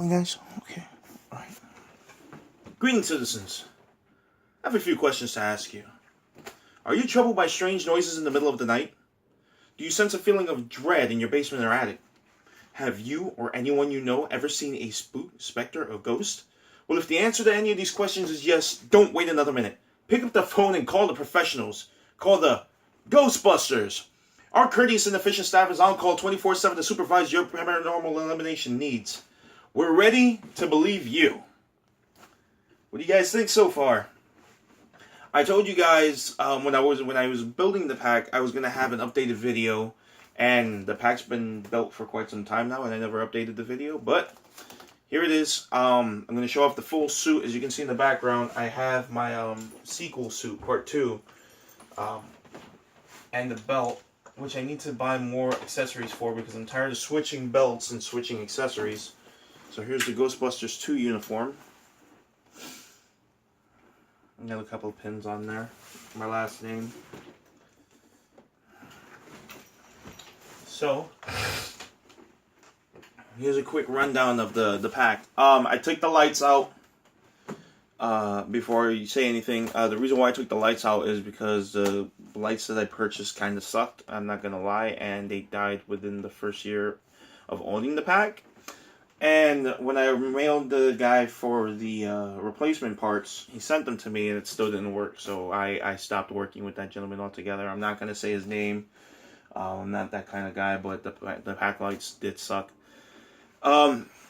Guys, okay, all right. Greetings, citizens. I have a few questions to ask you. Are you troubled by strange noises in the middle of the night? Do you sense a feeling of dread in your basement or attic? Have you or anyone you know ever seen a spook, specter, or ghost? Well, if the answer to any of these questions is yes, don't wait another minute. Pick up the phone and call the professionals. Call the Ghostbusters. Our courteous and efficient staff is on call 24/7 to supervise your paranormal elimination needs. We're ready to believe you. What do you guys think so far? I told you guys when I was building the pack, I was gonna have an updated video, and the pack's been built for quite some time now, and I never updated the video. But here it is. I'm gonna show off the full suit. As you can see in the background, I have my sequel suit, part 2, and the belt, which I need to buy more accessories for because I'm tired of switching belts and switching accessories. So here's the Ghostbusters 2 uniform. I got a couple of pins on there. My last name. So here's a quick rundown of the pack. I took the lights out before you say anything. The reason why I took the lights out is because the lights that I purchased kind of sucked. I'm not gonna lie, and they died within the first year of owning the pack. And when I mailed the guy for the replacement parts, he sent them to me and it still didn't work. So I stopped working with that gentleman altogether. I'm not going to say his name. I'm not that kind of guy, but the pack lights did suck.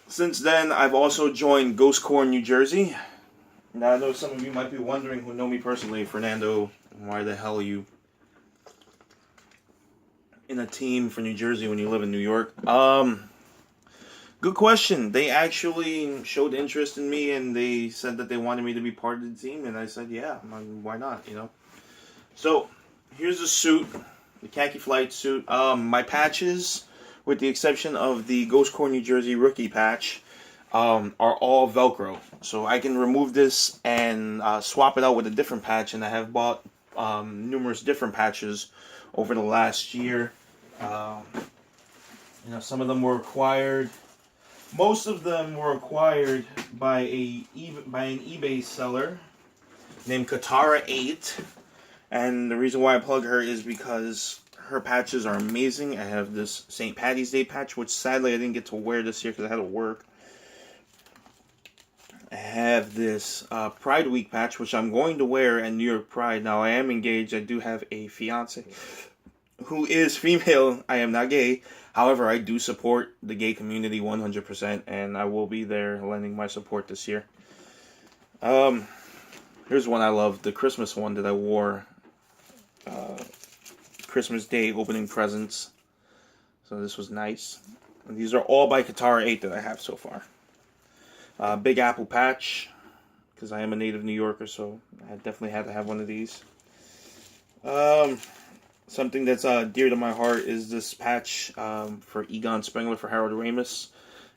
Since then, I've also joined Ghost Corps New Jersey. Now, I know some of you might be wondering who know me personally. Fernando, why the hell are you in a team for New Jersey when you live in New York? Good question. They actually showed interest in me, and they said that they wanted me to be part of the team, and I said, yeah, why not, you know? So, here's the suit, the khaki flight suit. My patches, with the exception of the Ghost Corps New Jersey rookie patch, are all Velcro. So I can remove this and swap it out with a different patch, and I have bought numerous different patches over the last year. Some of them were acquired. Most of them were acquired by an eBay seller named Katara8, and the reason why I plug her is because her patches are amazing. I have this St. Patty's Day patch, which sadly I didn't get to wear this year because I had to work. I have this Pride Week patch, which I'm going to wear at New York Pride. Now, I am engaged. I do have a fiance who is female. I am not gay. However, I do support the gay community 100%, and I will be there lending my support this year. Here's one I love, the Christmas one that I wore. Christmas Day opening presents. So this was nice. And these are all by Katara8 that I have so far. Big Apple patch, because I am a native New Yorker, so I definitely had to have one of these. Something that's dear to my heart is this patch for Egon Spengler for Harold Ramis.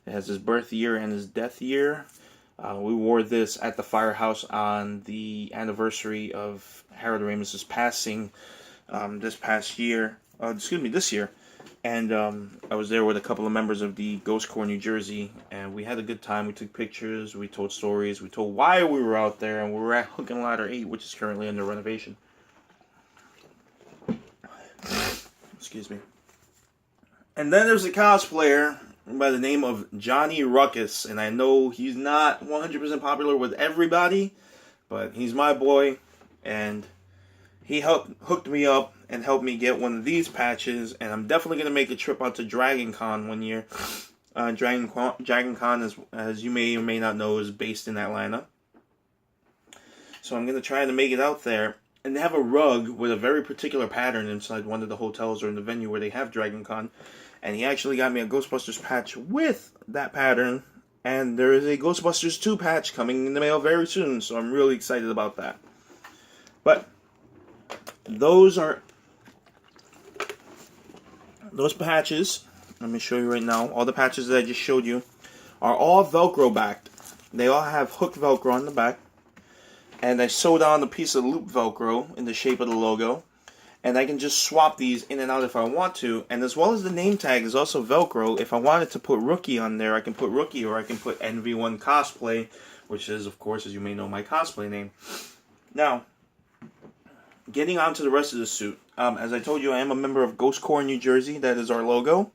It has his birth year and his death year. We wore this at the firehouse on the anniversary of Harold Ramis' passing this year. And I was there with a couple of members of the Ghost Corps New Jersey, and we had a good time. We took pictures, we told stories, we told why we were out there, and we were at Hook and Ladder 8, which is currently under renovation. Excuse me. And then there's a cosplayer by the name of Johnny Ruckus, and I know he's not 100% popular with everybody, but he's my boy, and he hooked me up and helped me get one of these patches, and I'm definitely going to make a trip out to Dragon Con one year. Dragon Con, as you may or may not know, is based in Atlanta. So I'm going to try to make it out there. And they have a rug with a very particular pattern inside one of the hotels or in the venue where they have Dragon Con. And he actually got me a Ghostbusters patch with that pattern. And there is a Ghostbusters 2 patch coming in the mail very soon. So I'm really excited about that. But those patches, let me show you right now. All the patches that I just showed you are all Velcro backed. They all have hook Velcro on the back. And I sewed on a piece of loop Velcro in the shape of the logo. and I can just swap these in and out if I want to. And as well as the name tag is also Velcro. If I wanted to put Rookie on there, I can put Rookie, or I can put NV1 Cosplay, which is, of course, as you may know, my cosplay name. Now, getting on to the rest of the suit. As I told you, I am a member of Ghost Corps New Jersey. That is our logo.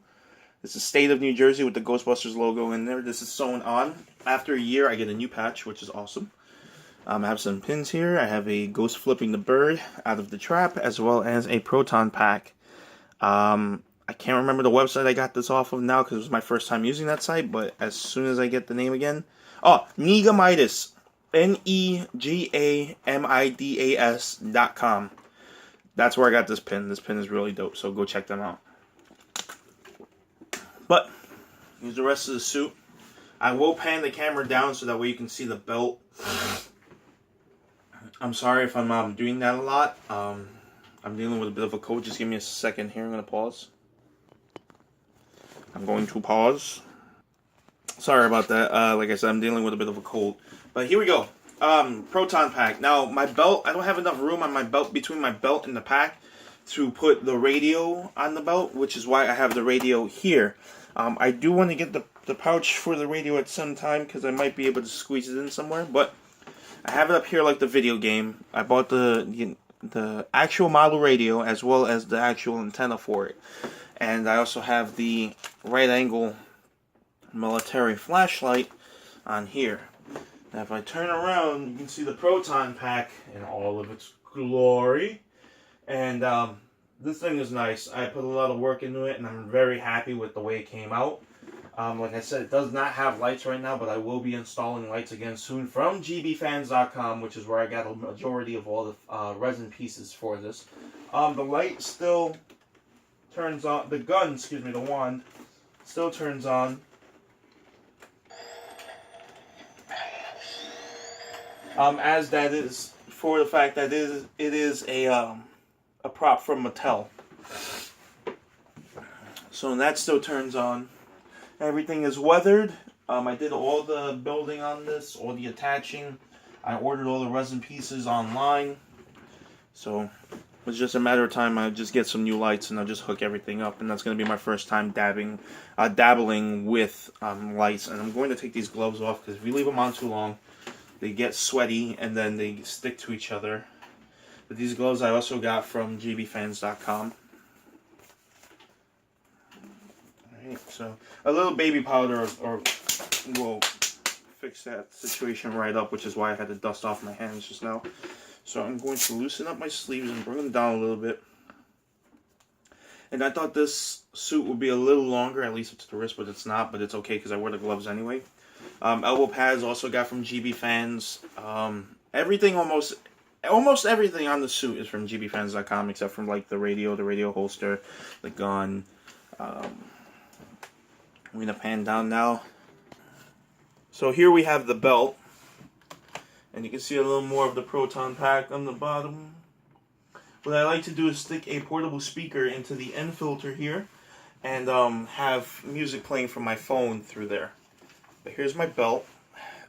It's the state of New Jersey with the Ghostbusters logo in there. This is sewn on. After a year, I get a new patch, which is awesome. I have some pins here. I have a ghost flipping the bird out of the trap, as well as a proton pack. I can't remember the website I got this off of now because it was my first time using that site, but as soon as I get the name again. Oh, Negamidas. Negamidas.com. That's where I got this pin. This pin is really dope, so go check them out. But here's the rest of the suit. I will pan the camera down so that way you can see the belt. I'm sorry if I'm doing that a lot. I'm dealing with a bit of a cold. Just give me a second here. I'm going to pause. I'm going to pause. Sorry about that. Like I said, I'm dealing with a bit of a cold. But here we go. Proton pack. Now, my belt, I don't have enough room on my belt, between my belt and the pack, to put the radio on the belt, which is why I have the radio here. I do want to get the pouch for the radio at some time, because I might be able to squeeze it in somewhere, but I have it up here like the video game. I bought the actual model radio as well as the actual antenna for it. And I also have the right angle military flashlight on here. Now if I turn around, you can see the proton pack in all of its glory. And this thing is nice. I put a lot of work into it, and I'm very happy with the way it came out. Like I said, it does not have lights right now, but I will be installing lights again soon from gbfans.com, which is where I got a majority of all the resin pieces for this. The light still turns on. The gun, excuse me, the wand, still turns on. As that is for the fact that it is a prop from Mattel. So that still turns on. Everything is weathered. I did all the building on this, all the attaching. I ordered all the resin pieces online. So it's just a matter of time. I just get some new lights and I'll just hook everything up. And that's going to be my first time dabbling with lights. And I'm going to take these gloves off because if you leave them on too long, they get sweaty and then they stick to each other. But these gloves I also got from gbfans.com. So a little baby powder will fix that situation right up, which is why I had to dust off my hands just now. So I'm going to loosen up my sleeves and bring them down a little bit. And I thought this suit would be a little longer, at least up to the wrist, but it's not. But it's okay because I wear the gloves anyway. Elbow pads also got from GB Fans. Everything almost everything on the suit is from gbfans.com except from like the radio holster, the gun. I'm going to pan down now. So here we have the belt. And you can see a little more of the proton pack on the bottom. What I like to do is stick a portable speaker into the end filter here. And have music playing from my phone through there. But here's my belt.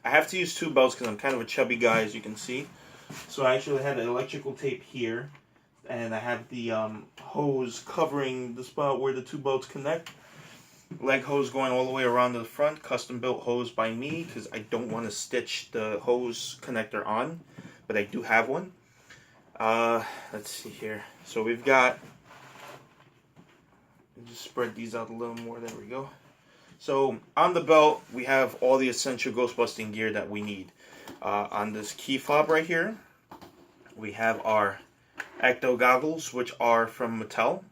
I have to use two belts because I'm kind of a chubby guy, as you can see. So I actually had an electrical tape here. And I have the hose covering the spot where the two belts connect. Leg hose going all the way around to the front. Custom built hose by me because I don't want to stitch the hose connector on. But I do have one. Let's see here. So we've got... just spread these out a little more. There we go. So on the belt, we have all the essential Ghostbusting gear that we need. On this key fob right here, we have our Ecto goggles, which are from Mattel.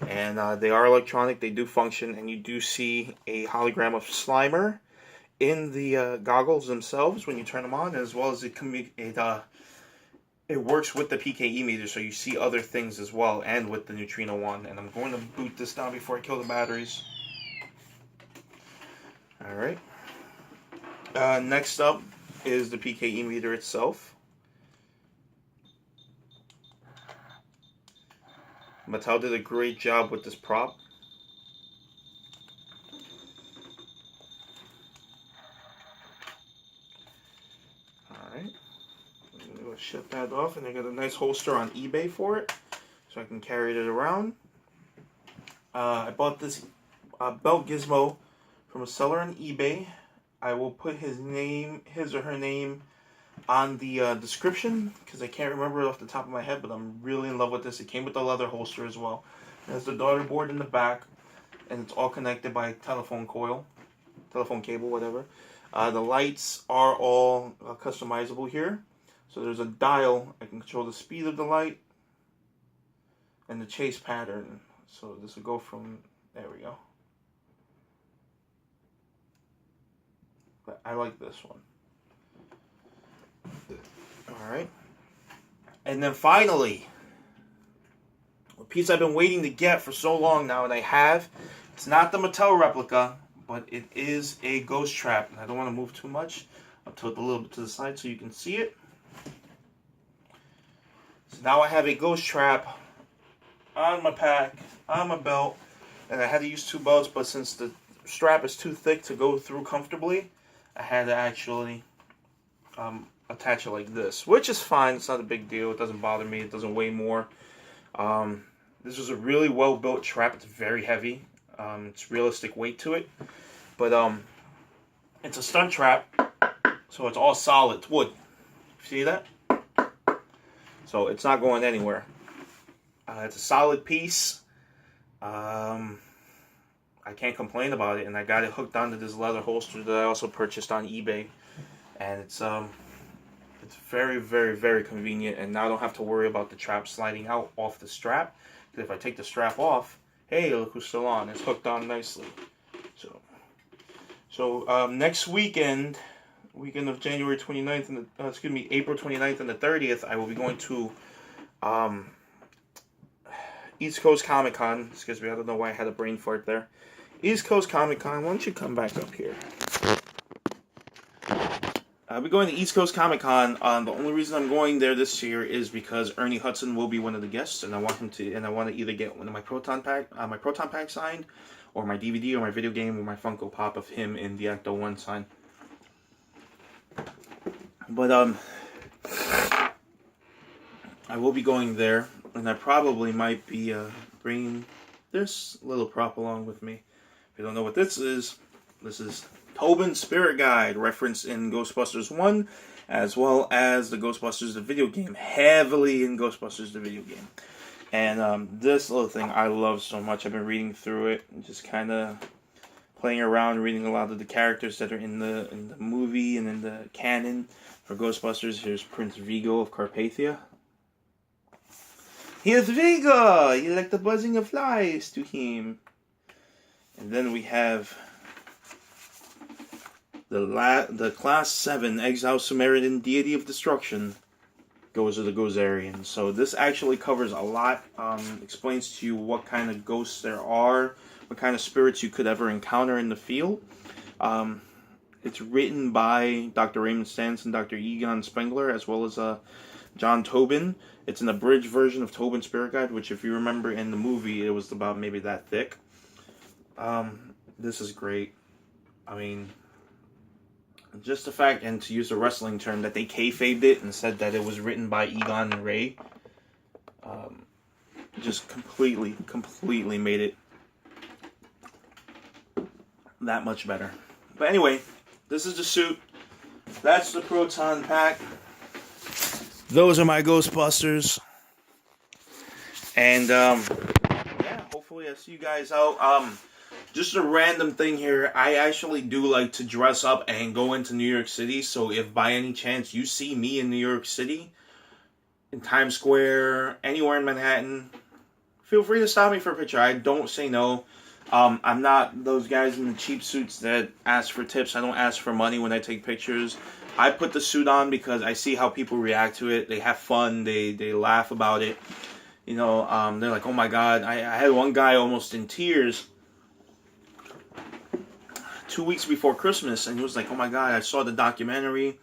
And they are electronic, they do function, and you do see a hologram of Slimer in the goggles themselves when you turn them on, as well as it works with the PKE meter, so you see other things as well, and with the neutrino wand. And I'm going to boot this down before I kill the batteries. Alright. Next up is the PKE meter itself. Mattel did a great job with this prop. Alright. I'm going to shut that off, and I got a nice holster on eBay for it. so I can carry it around. I bought this belt gizmo from a seller on eBay. I will put his or her name on the description, because I can't remember it off the top of my head, but I'm really in love with this. It came with the leather holster as well. It has the daughter board in the back, and it's all connected by telephone cable, whatever. The lights are all customizable here. So there's a dial. I can control the speed of the light and the chase pattern. So this will go from, there we go. But I like this one. Alright. And then finally, a piece I've been waiting to get for so long now, and I have. It's not the Mattel replica, but it is a ghost trap. And I don't want to move too much. I'll tilt a little bit to the side so you can see it. So now I have a ghost trap on my pack, on my belt, and I had to use 2 belts, but since the strap is too thick to go through comfortably, I had to actually attach it like this, which is fine. It's not a big deal. It doesn't bother me. It doesn't weigh more. This was a really well built trap. It's very heavy. It's realistic weight to it, but it's a stunt trap, so it's all solid. It's wood. See that? So it's not going anywhere. It's a solid piece. I can't complain about it, and I got it hooked onto this leather holster that I also purchased on eBay, and it's very, very, very convenient. And now I don't have to worry about the trap sliding out off the strap. Because if I take the strap off, hey, look who's still on. It's hooked on nicely. So next weekend of January 29th and April 29th and the 30th, I will be going to East Coast Comic Con. Excuse me, I don't know why I had a brain fart there. East Coast Comic Con. Why don't you come back up here? I'll be going to East Coast Comic Con. The only reason I'm going there this year is because Ernie Hudson will be one of the guests, and I want him to. And I want to either get one of my Proton Pack signed, or my DVD, or my video game, or my Funko Pop of him in the Ecto 1 sign. But I will be going there, and I probably might be bringing this little prop along with me. If you don't know what this is Tobin's Spirit Guide, referenced in Ghostbusters 1, as well as the Ghostbusters the video game, heavily in Ghostbusters the video game. And this little thing I love so much. I've been reading through it, and just kind of playing around, reading a lot of the characters that are in the movie and in the canon for Ghostbusters. Here's Prince Vigo of Carpathia. Here's Vigo! You like the buzzing of flies to him. And then we have the Class 7 Exile Samaritan Deity of Destruction, Gozer the Gozerian. So this actually covers a lot, explains to you what kind of ghosts there are, what kind of spirits you could ever encounter in the field. It's written by Dr. Raymond Stantz and Dr. Egon Spengler, as well as John Tobin. It's an abridged version of Tobin's Spirit Guide, which if you remember in the movie, it was about maybe that thick. This is great. I mean, just the fact, and to use a wrestling term, that they kayfabed it and said that it was written by Egon and Ray, just completely made it that much better. But anyway, this is the suit. That's the Proton Pack. Those are my Ghostbusters. And, yeah, hopefully I see you guys out. Just a random thing here. I actually do like to dress up and go into New York City. So if by any chance you see me in New York City, in Times Square, anywhere in Manhattan, feel free to stop me for a picture. I don't say no. I'm not those guys in the cheap suits that ask for tips. I don't ask for money when I take pictures. I put the suit on because I see how people react to it. They have fun. They laugh about it. You know, they're like, oh my God. I had one guy almost in tears 2 weeks before Christmas, and he was like, oh my God, I saw the documentary,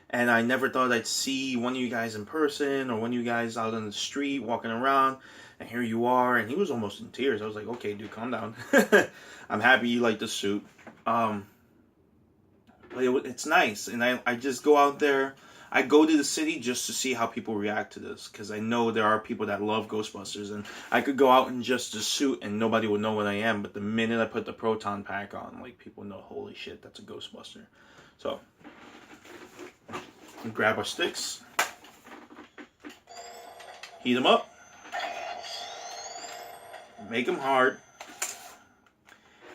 and I never thought I'd see one of you guys in person, or one of you guys out on the street walking around, and here you are. And he was almost in tears. I was like, okay, dude, calm down. I'm happy you like the suit. But it's nice, and I just go out there. I go to the city just to see how people react to this, because I know there are people that love Ghostbusters, and I could go out in just a suit and nobody would know what I am, but the minute I put the proton pack on, like, people know, holy shit, that's a Ghostbuster. So, grab our sticks, heat them up, make them hard,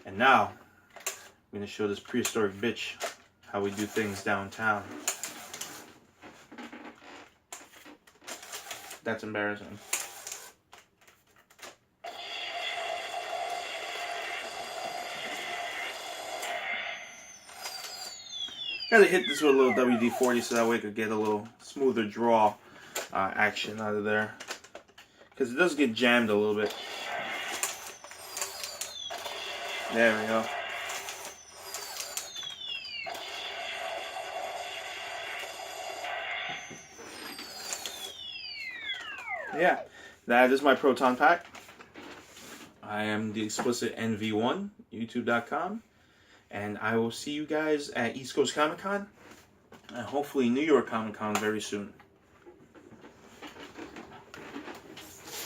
and now I'm going to show this prehistoric bitch how we do things downtown. That's embarrassing. Gotta hit this with a little WD-40 so that way I could get a little smoother draw action out of there. Because it does get jammed a little bit. There we go. Yeah, that is my proton pack. I am the explicit NV1, youtube.com, and I will see you guys at East Coast Comic Con and hopefully New York Comic Con very soon.